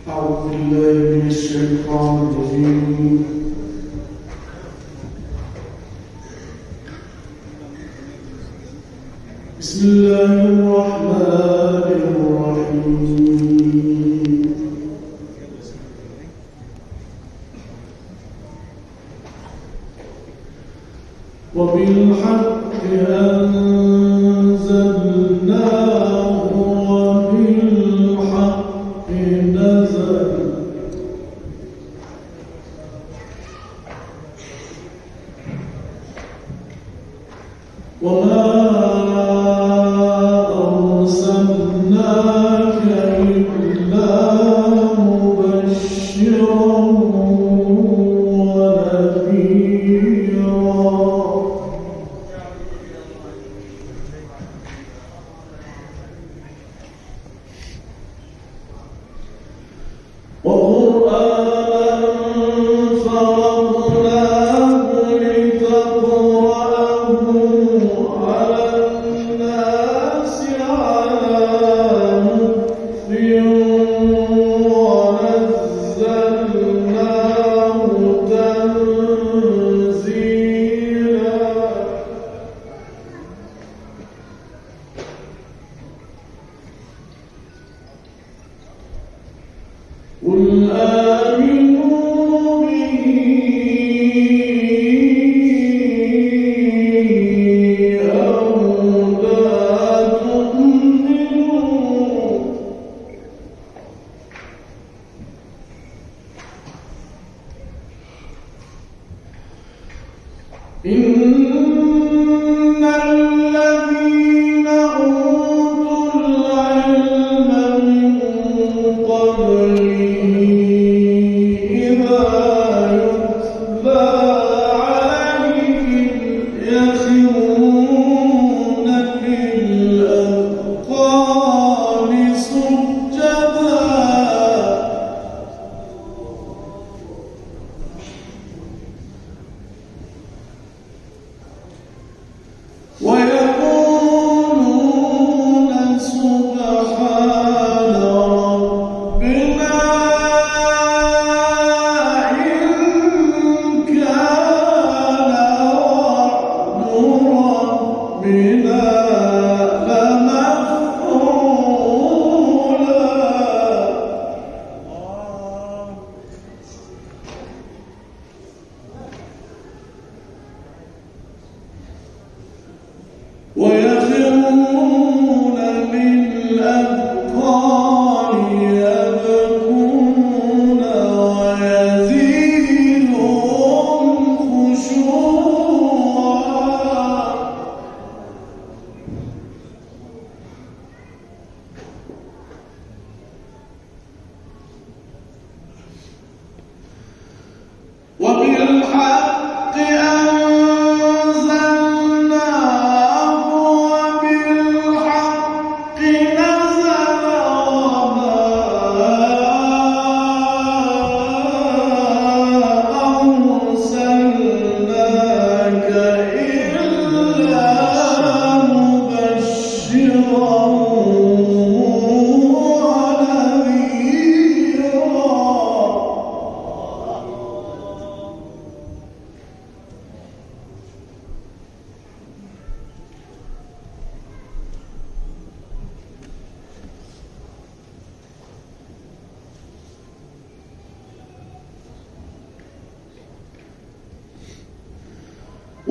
أعوذ بالله من الشيطان الرجيم. بسم الله الرحمن الرحيم. وبالحق أنزلناه وبالحق نزل وما أرسلناك إلا مبشرا ونذيرا وقرآنا فرقناه لتقرأه على الناس على مكث ونزلناه تنزيلا. قل آمنوا به أو لا تؤمنوا إن الذين أوتوا العلم من قبله إذا يتلى عليهم يخرون للأذقان سجدا ويقولون سبحان ربنا إن كان وعد ربنا لمفعولا. ويخرون للأذقان يبكون ويزيدهم خشوعا. وبالحق أنزلناه وبالحق نزل وما أرسلناك إلا مبشرا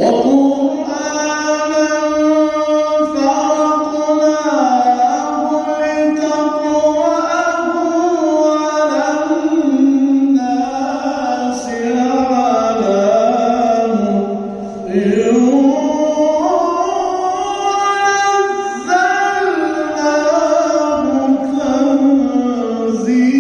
وقرآنا فرقناه لتقرأه على الناس على مكث ونزلناه تنزيلا.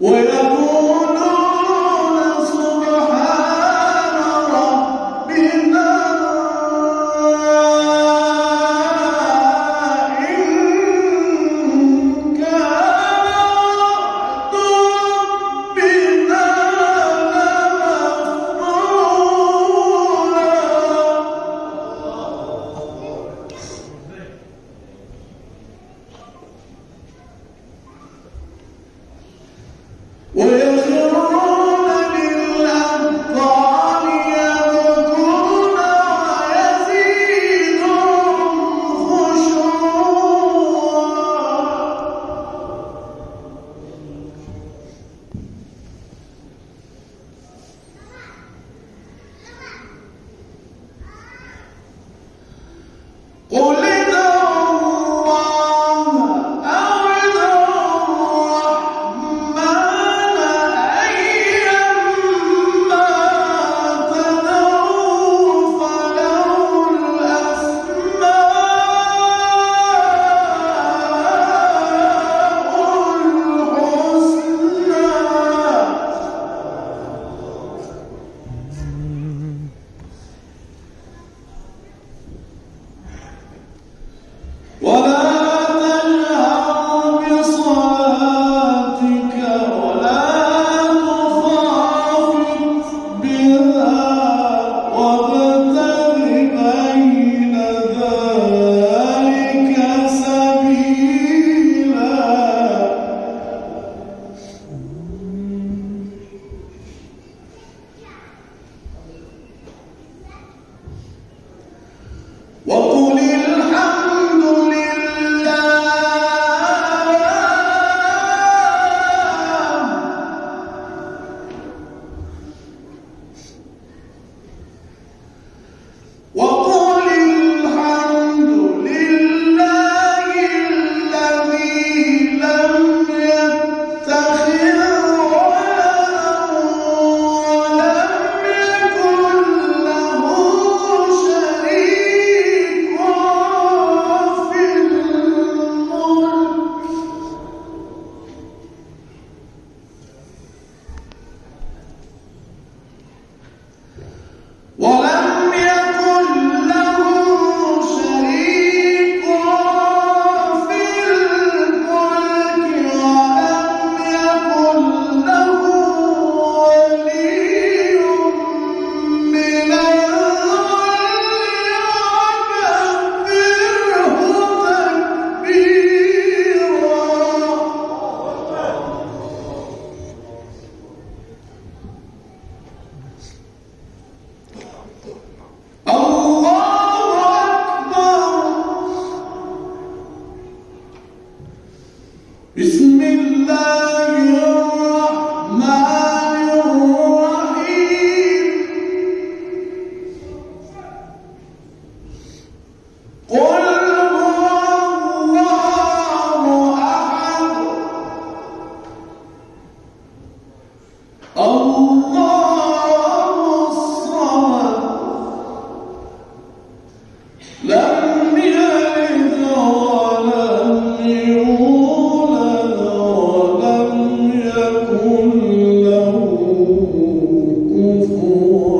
ويقولون سبحان ربنا إن كان وعد ربنا ويخرون للأذقان يبكون ويزيدهم خشوعا قل ادعوا الله أو ادعوا الرحمن أيما تدعوا فله الأسماء الحسنى ولا تجهر بصلاتك ولا تخافت بها وابتغ بين ذلك سبيلا وقل الحمد لله وقل الحمد لله الذي لم يتخذ ولدا ولم يكن له شريك في الملك ولم يكن له شريك في الملك ولم يكن له ولي من الذل وكبره تكبيرا الله أكبر بسم الله الرحمن الرحيم قل هو الله أحد الله الصمد لم يلد ولم يولد ولم يكن له كفوا